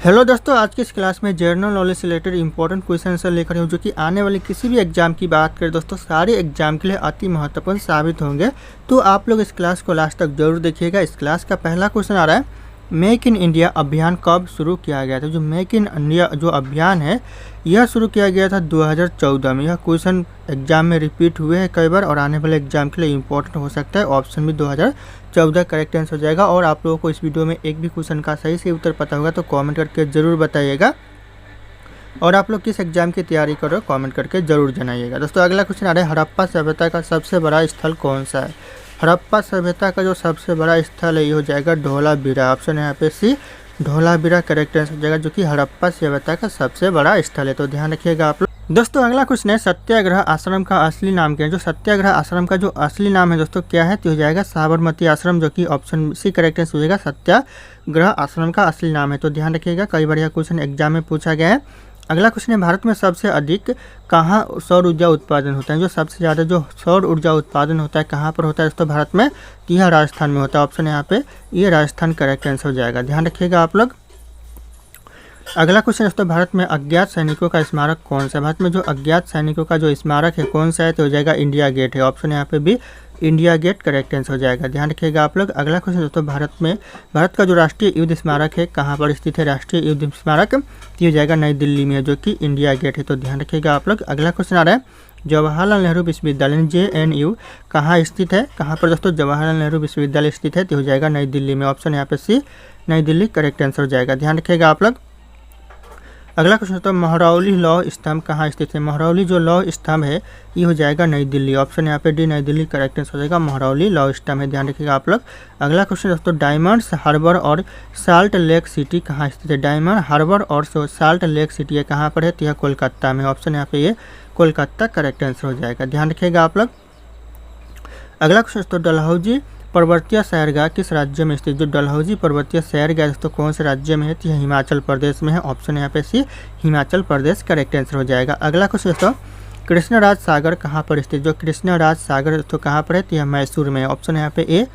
Hello दोस्तों, आज की इस क्लास में जनरल नॉलेज से रिलेटेड इंपॉर्टेंट क्वेश्चन आंसर लेकर हूँ जो कि आने वाले किसी भी एग्जाम की बात करें दोस्तों सारे एग्जाम के लिए अति महत्वपूर्ण साबित होंगे। तो आप लोग इस क्लास को लास्ट तक जरूर देखिएगा। इस क्लास का पहला क्वेश्चन आ रहा है, मेक इन इंडिया अभियान कब शुरू किया गया था। जो मेक इन इंडिया जो अभियान है यह शुरू किया गया था 2014 में। यह क्वेश्चन एग्जाम में रिपीट हुए हैं कई बार और आने वाले एग्जाम के लिए इंपॉर्टेंट हो सकता है। ऑप्शन भी 2014 करेक्ट आंसर हो जाएगा। और आप लोगों को इस वीडियो में एक भी क्वेश्चन का सही से उत्तर पता होगा तो कमेंट करके ज़रूर बताइएगा। और आप लोग किस एग्जाम की तैयारी कर रहे हो कमेंट करके ज़रूर जनाइएगा। दोस्तों अगला क्वेश्चन आ रहा है, हड़प्पा सभ्यता का सबसे बड़ा स्थल कौन सा है। हड़प्पा सभ्यता का जो सबसे बड़ा स्थल है ये हो जाएगा धोलावीरा। ऑप्शन है यहाँ पे सी, धोलावीरा करेक्ट आंसर हो जाएगा, जो कि हड़प्पा सभ्यता का सबसे बड़ा स्थल है। तो ध्यान रखिएगा आप लोग। दोस्तों अगला क्वेश्चन है, सत्याग्रह आश्रम का असली नाम क्या है। जो सत्याग्रह आश्रम का जो असली नाम है दोस्तों क्या है, तो हो जाएगा साबरमती आश्रम, जो कि ऑप्शन सी करेक्ट आंसर हो जाएगा। सत्याग्रह आश्रम का असली नाम है। तो ध्यान रखिएगा, कई बार यह क्वेश्चन एग्जाम में पूछा गया है। अगला क्वेश्चन है, भारत में सबसे अधिक कहाँ सौर ऊर्जा उत्पादन होता है। जो सबसे ज़्यादा जो सौर ऊर्जा उत्पादन होता है कहाँ पर होता है दोस्तों भारत में, तो यह राजस्थान में होता है। ऑप्शन यहाँ पे ये राजस्थान करेक्ट आंसर हो जाएगा। ध्यान रखिएगा आप लोग। अगला क्वेश्चन दोस्तों, भारत में अज्ञात सैनिकों का स्मारक कौन सा है। भारत में जो अज्ञात सैनिकों का जो स्मारक है कौन सा है, तो हो जाएगा इंडिया गेट है। ऑप्शन यहाँ पे भी इंडिया गेट करेक्ट आंसर हो जाएगा। ध्यान रखिएगा आप लोग। अगला क्वेश्चन दोस्तों, भारत का जो राष्ट्रीय युद्ध स्मारक है कहाँ पर स्थित है। राष्ट्रीय युद्ध स्मारक ये हो जाएगा नई दिल्ली में, जो कि इंडिया गेट है। तो ध्यान रखिएगा आप लोग। अगला क्वेश्चन आ रहा है, जवाहरलाल नेहरू विश्वविद्यालय JNU कहाँ स्थित है। कहाँ पर दोस्तों जवाहरलाल नेहरू विश्वविद्यालय स्थित है, तो हो जाएगा नई दिल्ली में। ऑप्शन यहाँ पे सी, नई दिल्ली करेक्ट आंसर हो जाएगा। ध्यान रखिएगा आप लोग। अगला क्वेश्चन तो महरौली लौह स्तंभ कहाँ स्थित है। महरौली जो लौह स्तंभ है ये हो जाएगा नई दिल्ली। ऑप्शन यहाँ पे डी, नई दिल्ली करेक्ट आंसर हो जाएगा। महरौली लौह स्तंभ है, ध्यान रखिएगा आप लोग। अगला क्वेश्चन दोस्तों, डायमंड्स हार्बर और साल्ट लेक सिटी कहाँ स्थित है। डायमंड हार्बर और साल्ट लेक सिटी है कहाँ पर है, तो यह कोलकाता में। ऑप्शन यहाँ पे ये कोलकाता करेक्ट आंसर हो जाएगा। ध्यान रखिएगा आप लोग। अगला क्वेश्चन दोस्तों, डलहौजी पर्वतीय सैरगाह किस राज्य में स्थित। जो डलहौजी पर्वतीय सैरगाह दोस्तों कौन से राज्य में है, तो यह हिमाचल प्रदेश में है। ऑप्शन यहाँ पे सी, हिमाचल प्रदेश करेक्ट आंसर हो जाएगा। अगला क्वेश्चन दोस्तों, कृष्णराज सागर कहाँ पर स्थित। जो कृष्णराज सागर दोस्तों कहाँ पर है, तो यह मैसूर में है। ऑप्शन यहाँ पे ए,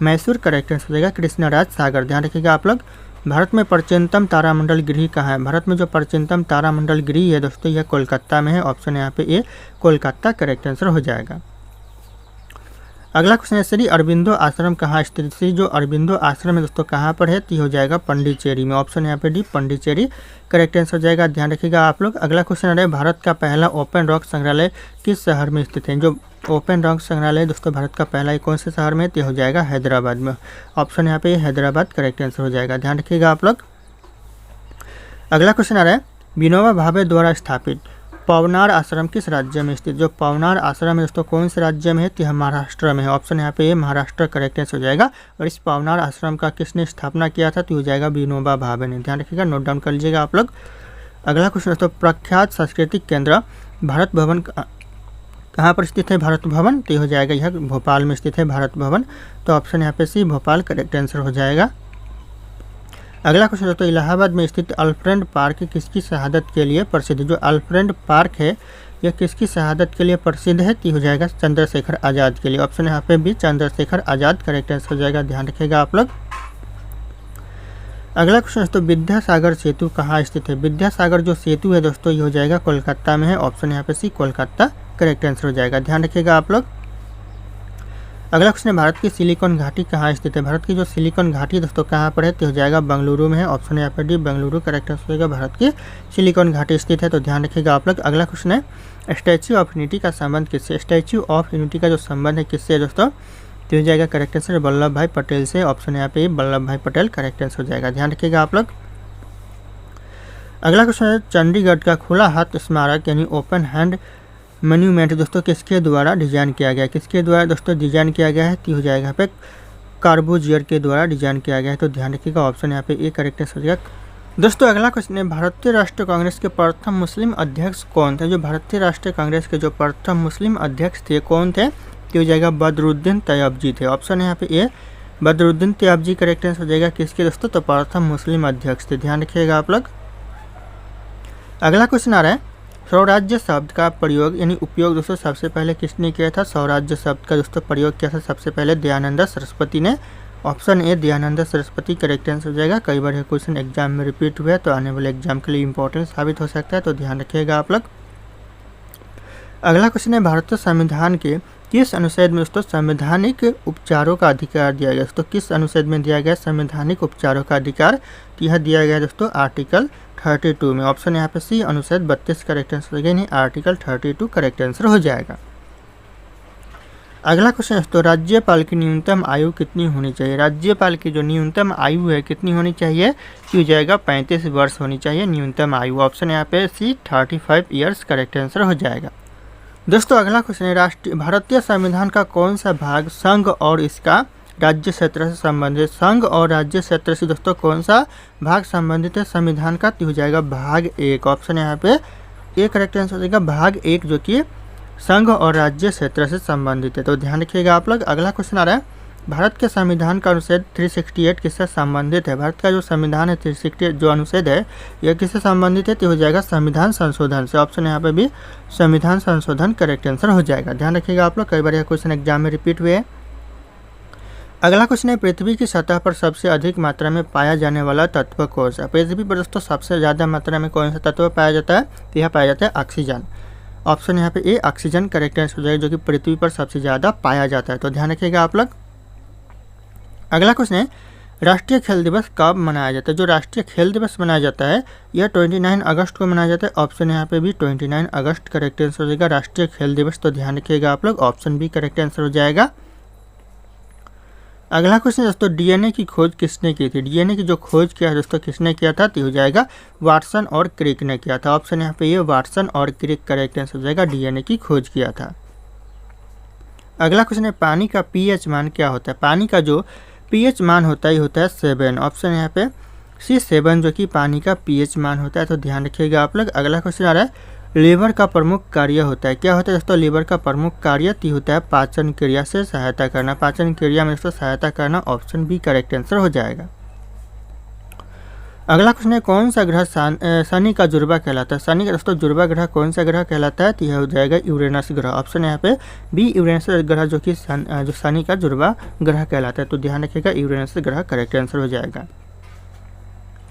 मैसूर करेक्ट आंसर हो जाएगा। कृष्णराज सागर। ध्यान रखिएगा आप लोग। भारत में प्राचीनतम तारामंडल गृह कहाँ है। भारत में जो प्राचीनतम तारामंडल गृह है दोस्तों यह कोलकाता में है। ऑप्शन यहाँ पे ए, कोलकाता करेक्ट आंसर हो जाएगा। अगला क्वेश्चन है, श्री अरबिंदो आश्रम कहाँ स्थित। श्री जो अरबिंदो आश्रम है दोस्तों कहाँ पर है, तो हो जाएगा पंडिचेरी में। ऑप्शन यहाँ पे डी, पंडिचेरी करेक्ट आंसर हो जाएगा। ध्यान रखिएगा आप लोग। अगला क्वेश्चन है, भारत का पहला ओपन रॉक संग्रहालय किस शहर में स्थित है। जो ओपन रॉक संग्रहालय दोस्तों भारत का पहला कौन से शहर में, तो हो जाएगा हैदराबाद में। ऑप्शन यहाँ पे हैदराबाद करेक्ट आंसर हो जाएगा। ध्यान रखिएगा आप लोग। अगला क्वेश्चन आ रहा है, विनोबा भावे द्वारा स्थापित पवनार आश्रम किस राज्य में स्थित। जो पवनार आश्रम है दोस्तों कौन से राज्य में है, तो यह महाराष्ट्र में है। ऑप्शन यहाँ पे ये महाराष्ट्र करेक्ट आंसर हो जाएगा। और इस पवनार आश्रम का किसने स्थापना किया था, तो हो जाएगा विनोबा भावे ने। ध्यान रखिएगा, नोट डाउन कर लीजिएगा आप लोग। अगला क्वेश्चन दोस्तों, प्रख्यात सांस्कृतिक केंद्र भारत भवन कहाँ पर स्थित है। भारत भवन, तो हो जाएगा यह भोपाल में स्थित है भारत भवन। तो ऑप्शन यहाँ पे सी, भोपाल करेक्ट आंसर हो जाएगा। अगला क्वेश्चन दोस्तों, इलाहाबाद में स्थित अल्फ्रेड पार्क किसकी शहादत के लिए प्रसिद्ध है। जो अल्फ्रेड पार्क है यह किसकी शहादत के लिए प्रसिद्ध है, तो हो जाएगा चंद्रशेखर आज़ाद के लिए। ऑप्शन यहाँ पे भी चंद्रशेखर आज़ाद करेक्ट आंसर हो जाएगा। ध्यान रखिएगा आप लोग। अगला क्वेश्चन दोस्तों, विद्यासागर सेतु कहाँ स्थित है। विद्यासागर जो सेतु है दोस्तों ये हो जाएगा कोलकाता में है। ऑप्शन यहाँ पे सी, कोलकाता करेक्ट आंसर हो जाएगा। ध्यान रखिएगा आप लोग। अगला क्वेश्चन है, भारत की सिलिकॉन घाटी कहाँ स्थित है। भारत की जो सिलिकॉन घाटी दोस्तों कहाँ पर है, तो हो जाएगा बेंगलुरु में है। ऑप्शन यहाँ पर डी, बेंगलुरु करेक्ट आंसर हो जाएगा। भारत की सिलिकॉन घाटी स्थित है। तो ध्यान रखिएगा आप लोग। अगला क्वेश्चन है, स्टैच्यू ऑफ यूनिटी का संबंध किससे। स्टैच्यू ऑफ यूनिटी का जो संबंध है किससे दोस्तों, तो हो जाएगा करेक्ट आंसर वल्लभ भाई पटेल से। ऑप्शन यहाँ पे वल्लभ भाई पटेल करेक्ट आंसर हो जाएगा। ध्यान रखिएगा आप लोग। अगला क्वेश्चन है, चंडीगढ़ का खुला हाथ स्मारक यानी ओपन हैंड मॉन्यूमेंट दोस्तों किसके द्वारा डिजाइन किया गया है। किसके द्वारा दोस्तों डिजाइन किया गया है, तो हो जाएगा यहाँ पे कार्बोजियर के द्वारा डिजाइन किया गया है। तो ध्यान रखिएगा, ऑप्शन यहाँ पे ए करेक्ट आंसर हो जाएगा। दोस्तों अगला क्वेश्चन है, भारतीय राष्ट्रीय कांग्रेस के प्रथम मुस्लिम अध्यक्ष कौन थे। जो भारतीय राष्ट्रीय कांग्रेस के जो प्रथम मुस्लिम अध्यक्ष थे कौन थे, तो हो जाएगा बदरुद्दीन तैयबजी थे। ऑप्शन यहाँ पे ए, बदरुद्दीन तैयबजी करेक्ट आंसर हो जाएगा। किसके दोस्तों, तो प्रथम मुस्लिम अध्यक्ष थे। ध्यान रखिएगा आप लोग। अगला क्वेश्चन आ रहा है, स्वराज्य शब्द का प्रयोग यानी उपयोग दोस्तों सबसे पहले किसने किया था। स्वराज्य शब्द का दोस्तों प्रयोग किया था सबसे पहले दयानंद सरस्वती ने। Option A Dayanand Saraswati correct answer हो जाएगा। कई बार यह क्वेश्चन एग्जाम में रिपीट हुआ है तो आने वाले एग्जाम के लिए इंपॉर्टेंट साबित हो सकता है, तो ध्यान रखिएगा आप लोग। अगला क्वेश्चन है भारतीय संविधान के किस अनुच्छेद में दोस्तों संवैधानिक उपचारों का अधिकार दिया गया। दोस्तों किस अनुच्छेद में दिया गया संवैधानिक उपचारों का अधिकार, तो यह दिया गया दोस्तों आर्टिकल 32 में। ऑप्शन यहाँ पे सी अनुच्छेद 32 करेक्ट आंसर हो गया, नहीं आर्टिकल 32 करेक्ट आंसर हो जाएगा। अगला क्वेश्चन दोस्तों राज्यपाल की न्यूनतम आयु कितनी होनी चाहिए। राज्यपाल की जो न्यूनतम आयु है कितनी होनी चाहिए, हो जाएगा 35 वर्ष होनी चाहिए न्यूनतम आयु। ऑप्शन यहाँ पे सी 35 ईयर्स करेक्ट आंसर हो जाएगा। दोस्तों अगला क्वेश्चन है भारतीय संविधान का कौन सा भाग संघ और इसका राज्य क्षेत्र से संबंधित। संघ और राज्य क्षेत्र से दोस्तों कौन सा भाग संबंधित है संविधान का, तो हो जाएगा भाग 1। ऑप्शन यहाँ पे ए करेक्ट आंसर हो जाएगा भाग 1 जो कि संघ और राज्य क्षेत्र से संबंधित है, तो ध्यान रखिएगा आप लोग। अगला क्वेश्चन आ रहा है भारत के संविधान का अनुच्छेद 368 किससे संबंधित है। भारत का जो संविधान है 368 जो अनुच्छेद है यह किससे संबंधित है, तो हो जाएगा संविधान संशोधन से। ऑप्शन यहाँ पे भी संविधान संशोधन करेक्ट आंसर हो जाएगा। ध्यान रखिएगा आप लोग, कई बार यह क्वेश्चन एग्जाम में रिपीट हुए हैं। अगला क्वेश्चन है पृथ्वी की सतह पर सबसे अधिक मात्रा में पाया जाने वाला तत्व कौन सा। पृथ्वी पर दोस्तों सबसे ज़्यादा मात्रा में कौन सा तत्व पाया जाता है, तो यह पाया जाता है ऑक्सीजन। ऑप्शन यहाँ पे ए ऑक्सीजन करेक्ट आंसर हो जाएगा जो कि पृथ्वी पर सबसे ज़्यादा पाया जाता है, तो ध्यान रखिएगा आप लोग। अगला क्वेश्चन है राष्ट्रीय खेल दिवस कब मनाया जाता है। जो राष्ट्रीय खेल दिवस मनाया जाता है यह 29 अगस्त को मनाया जाता है। ऑप्शन यहाँ पे भी 29 अगस्त करेक्ट आंसर हो जाएगा राष्ट्रीय खेल दिवस, तो ध्यान रखिएगा आप लोग, ऑप्शन बी करेक्ट आंसर हो जाएगा। अगला क्वेश्चन दोस्तों डीएनए की खोज किसने की थी। डीएनए की जो खोज किया है दोस्तों किसने किया था, तो हो जाएगा वाटसन और क्रिक ने किया था। ऑप्शन यहाँ पे ये वाटसन और क्रिक करेक्ट आंसर हो जाएगा, डीएनए की खोज किया था। अगला क्वेश्चन है पानी का पीएच मान क्या होता है। पानी का जो पीएच मान होता है 7। ऑप्शन यहाँ पे सी 7 जो कि पानी का पीएच मान होता है, तो ध्यान रखिएगा आप लोग। अगला क्वेश्चन आ रहा है लीवर का प्रमुख कार्य होता है। क्या होता है दोस्तों लीवर का प्रमुख कार्य होता है पाचन क्रिया से सहायता करना। पाचन क्रिया में दोस्तों सहायता करना, ऑप्शन बी करेक्ट आंसर हो जाएगा। अगला क्वेश्चन है कौन सा ग्रह शनि का जुड़वा कहलाता है। शनि का दोस्तों जुड़वा ग्रह कौन सा ग्रह कहलाता है, तो यह हो जाएगा यूरेनस ग्रह। ऑप्शन यहाँ पे बी यूरेनस ग्रह जो कि जो शनि का जुड़वा ग्रह कहलाता है, तो ध्यान रखिएगा यूरेनस ग्रह करेक्ट आंसर हो जाएगा।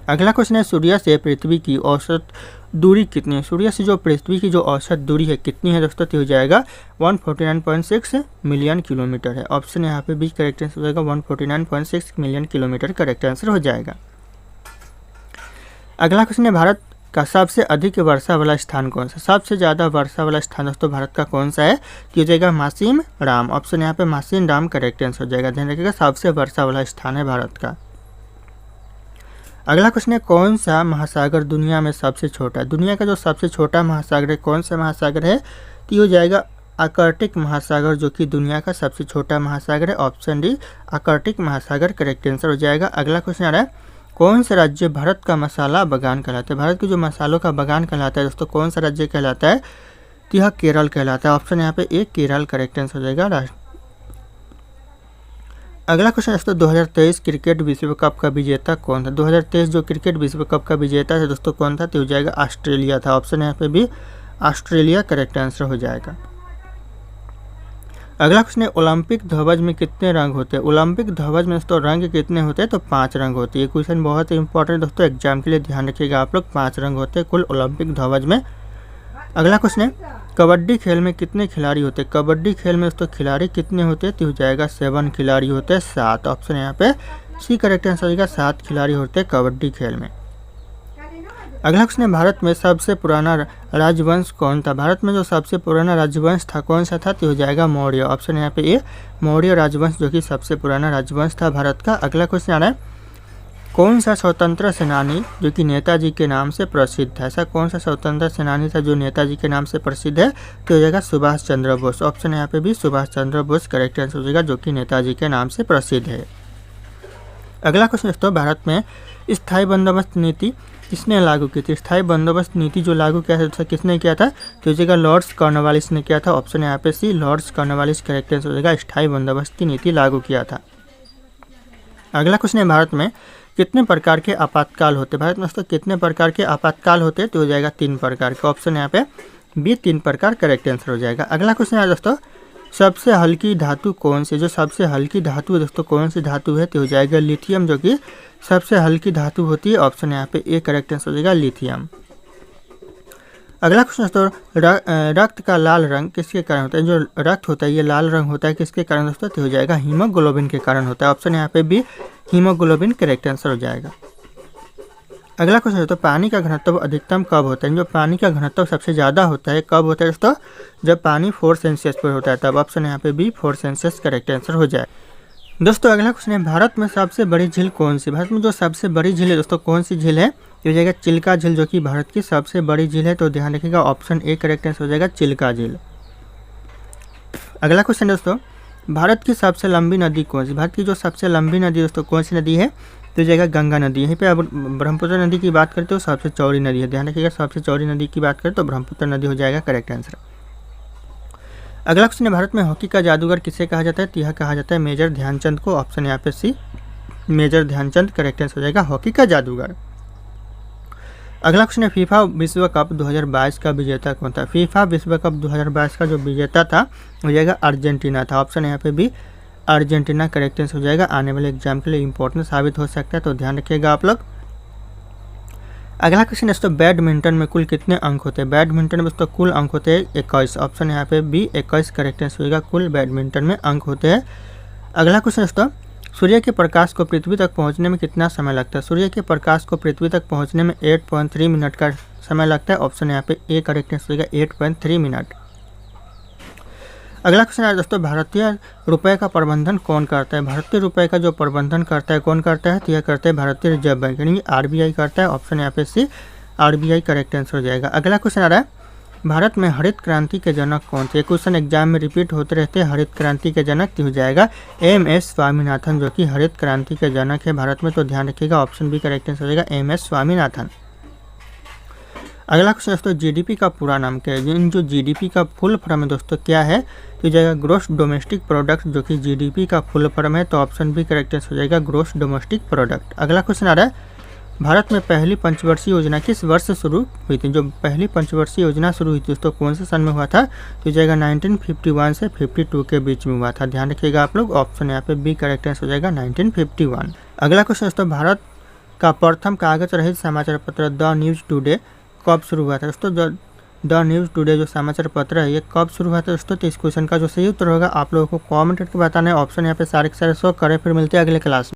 अगला क्वेश्चन है सूर्य से पृथ्वी की औसत दूरी कितनी है। सूर्य से जो पृथ्वी की जो औसत दूरी है कितनी है दोस्तों, तो हो जाएगा 149.6 मिलियन किलोमीटर है। ऑप्शन यहाँ पे भी करेक्ट आंसर हो जाएगा 149.6 मिलियन किलोमीटर करेक्ट आंसर हो जाएगा। अगला क्वेश्चन है भारत का सबसे अधिक वर्षा वाला स्थान कौन सा। सबसे ज़्यादा वर्षा वाला स्थान दोस्तों भारत का कौन सा है, तो हो जाएगा मासीम राम। ऑप्शन यहाँ पे मासीम राम करेक्ट आंसर हो जाएगा। ध्यान रखिएगा सबसे वर्षा वाला स्थान है भारत का। अगला क्वेश्चन है कौन सा महासागर दुनिया में सबसे छोटा है। दुनिया का जो सबसे छोटा महासागर है कौन सा महासागर है, तो हो जाएगा आर्कटिक महासागर जो कि दुनिया का सबसे छोटा महासागर है। ऑप्शन डी आर्कटिक महासागर करेक्ट आंसर हो जाएगा। अगला क्वेश्चन आ रहा है कौन सा राज्य भारत का मसाला बागान कहलाता है। भारत के जो मसालों का बागान कहलाता है दोस्तों कौन सा राज्य कहलाता है, तो यह केरल कहलाता है। ऑप्शन यहाँ पे एक केरल करेक्ट आंसर हो जाएगा। अगला क्वेश्चन दोस्तों 2023 क्रिकेट विश्व कप का विजेता कौन था। 2023 जो क्रिकेट विश्व कप का विजेता है दोस्तों कौन था, तो हो जाएगा ऑस्ट्रेलिया था। ऑप्शन यहाँ पे भी ऑस्ट्रेलिया करेक्ट आंसर हो जाएगा। अगला क्वेश्चन है ओलंपिक ध्वज में कितने रंग होते हैं। ओलंपिक ध्वज में दोस्तों रंग कितने होते हैं, तो 5 रंग होते हैं। ये क्वेश्चन बहुत ही इंपॉर्टेंट दोस्तों एग्जाम के लिए, ध्यान रखिएगा आप लोग। 5 रंग होते हैं कुल ओलंपिक ध्वज में। अगला क्वेश्चन है कबड्डी खेल में कितने खिलाड़ी होते हैं। कबड्डी खेल में दोस्तों खिलाड़ी कितने होते हैं, तो हो जाएगा 7 खिलाड़ी होते हैं 7। ऑप्शन यहाँ पे सी करेक्ट आंसर होगा 7 खिलाड़ी होते हैं कबड्डी खेल में। अगला क्वेश्चन है भारत में सबसे पुराना राजवंश कौन था। भारत में जो सबसे पुराना राजवंश था कौन सा था, तो हो जाएगा मौर्य। ऑप्शन यहाँ पे ए मौर्य राजवंश जो कि सबसे पुराना राजवंश था भारत का। अगला क्वेश्चन आ रहा है कौन सा स्वतंत्र सेनानी जो कि नेताजी के नाम से प्रसिद्ध है। ऐसा कौन सा स्वतंत्र सेनानी था जो नेताजी के नाम से प्रसिद्ध है, तो हो जाएगा सुभाष चंद्र बोस। ऑप्शन यहाँ पे भी सुभाष चंद्र बोस करेक्ट आंसर हो जाएगा जो कि नेताजी के नाम से प्रसिद्ध है। अगला क्वेश्चन दोस्तों भारत में स्थायी बंदोबस्त नीति किसने लागू की थी। स्थायी बंदोबस्त नीति जो लागू किया था किसने किया था, तो हो जाएगा लॉर्ड्स कॉर्नवालिस ने किया था। ऑप्शन यहाँ पे सी लॉर्ड्स कॉर्नवालिस करेक्ट आंसर हो जाएगा, स्थायी बंदोबस्त की नीति लागू किया था। अगला क्वेश्चन है भारत में कितने प्रकार के आपातकाल होते हैं। भारत में दोस्तों कितने प्रकार के आपातकाल होते हैं, तो हो जाएगा 3 प्रकार के। ऑप्शन यहाँ पे बी 3 प्रकार करेक्ट आंसर हो जाएगा। अगला क्वेश्चन है दोस्तों सबसे हल्की धातु कौन सी, जो सबसे हल्की धातु है दोस्तों कौन सी धातु है, तो हो जाएगा लिथियम, जो कि सबसे हल्की धातु होती है। ऑप्शन यहाँ पे ए करेक्ट आंसर हो जाएगा लिथियम। अगला क्वेश्चन दोस्तों, रक्त का लाल रंग किसके कारण होता है, जो रक्त होता है ये लाल रंग होता है किसके कारण दोस्तों, तो हो जाएगा हीमोग्लोबिन के कारण होता है। ऑप्शन यहाँ पे भी हीमोग्लोबिन करेक्ट आंसर हो जाएगा। अगला क्वेश्चन है तो पानी का घनत्व अधिकतम कब होता है, जो पानी का घनत्व सबसे ज़्यादा होता है कब होता है दोस्तों, जब पानी 4 सेल्सियस पर होता है तब। ऑप्शन यहाँ पे भी 4 सेल्सियस करेक्ट आंसर हो जाए। दोस्तों अगला क्वेश्चन है, भारत में सबसे बड़ी झील कौन सी, भारत में जो सबसे बड़ी झील है दोस्तों कौन सी झील है, ये हो जाएगा चिल्का झील, जो कि भारत की सबसे बड़ी झील है। तो ध्यान रखिएगा ऑप्शन ए करेक्ट आंसर हो जाएगा चिल्का झील। अगला क्वेश्चन दोस्तों, भारत की सबसे लंबी नदी कौन सी, भारत की जो सबसे लंबी नदी दोस्तों कौन सी नदी है, तो जाएगा गंगा नदी। यहीं पे अब ब्रह्मपुत्र नदी की बात करते हो सबसे चौड़ी नदी है, ध्यान रखिएगा सबसे चौड़ी नदी की बात करें तो ब्रह्मपुत्र नदी हो जाएगा करेक्ट आंसर। अगला क्वेश्चन है, भारत में हॉकी का जादूगर किसे कहा जाता है, तो यह कहा जाता है मेजर ध्यानचंद को। ऑप्शन यहाँ पे C major Dhyanchand correct answer हो जाएगा हॉकी का जादूगर। अगला क्वेश्चन है, फीफा विश्व कप 2022 का विजेता कौन था, फीफा विश्व कप 2022 का जो विजेता था हो जाएगा अर्जेंटीना था। ऑप्शन यहाँ पे भी अर्जेंटीना करेक्ट आंसर हो जाएगा। आने वाले एग्जाम के लिए इंपॉर्टेंट साबित हो सकता है, तो ध्यान रखिएगा आप लोग। अगला क्वेश्चन दोस्तों, बैडमिंटन में कुल कितने अंक होते हैं, बैडमिंटन में दोस्तों कुल अंक होते हैं 21। ऑप्शन यहाँ पे भी 21 करेक्ट आंसर होगा, कुल बैडमिंटन में अंक होते हैं। अगला क्वेश्चन दोस्तों, सूर्य के प्रकाश को पृथ्वी तक पहुँचने में कितना समय लगता है, सूर्य के प्रकाश को पृथ्वी तक पहुँचने में 8.3 मिनट का समय लगता है। ऑप्शन यहाँ पे ए करेक्ट आंसर होगा 8.3 मिनट। अगला क्वेश्चन है दोस्तों, भारतीय रुपए का प्रबंधन कौन करता है, भारतीय रुपए का जो प्रबंधन करता है कौन करता है, तो यह करता है भारतीय रिजर्व बैंक यानी आरबीआई करता है। ऑप्शन यहाँ पे सी आरबीआई करेक्ट आंसर हो जाएगा। अगला क्वेश्चन आ रहा है, भारत में हरित क्रांति के जनक कौन थे, क्वेश्चन एग्जाम में रिपीट होते रहते हैं। हरित क्रांति के जनक हो जाएगा MS स्वामीनाथन, जो कि हरित क्रांति के जनक है भारत में। तो ध्यान रखिएगा ऑप्शन बी करेक्ट आंसर हो जाएगा MS स्वामीनाथन। अगला क्वेश्चन दोस्तों, जीडीपी का पूरा नाम क्या है, जो जीडीपी का फुल फॉर्म है दोस्तों क्या है, तो जाएगा ग्रोस डोमेस्टिक प्रोडक्ट, जो कि जीडीपी का फुल फॉर्म है। तो ऑप्शन बी करेक्ट आंसर हो जाएगा ग्रोस डोमेस्टिक प्रोडक्ट। अगला क्वेश्चन आ रहा है, भारत में पहली पंचवर्षीय योजना किस वर्ष से शुरू हुई थी, जो पहली पंचवर्षीय योजना शुरू हुई थी दोस्तों कौन से सन में हुआ था, तो जाएगा 1951 से 52 के बीच में हुआ था। ध्यान रखिएगा आप लोग, ऑप्शन यहाँ पे बी करेक्ट आंसर हो जाएगा 1951। अगला क्वेश्चन दोस्तों, भारत का प्रथम कागज रहित समाचार पत्र द न्यूज़ टुडे कब शुरू हुआ था दोस्तों, द न्यूज़ टुडे जो समाचार पत्र है ये कब शुरू हुआ था दोस्तों। तो इस क्वेश्चन का जो सही उत्तर होगा आप लोगों को कमेंट करके बताना है। ऑप्शन यहाँ पे सारे के सारे शो करें। फिर मिलते हैं अगले क्लास में।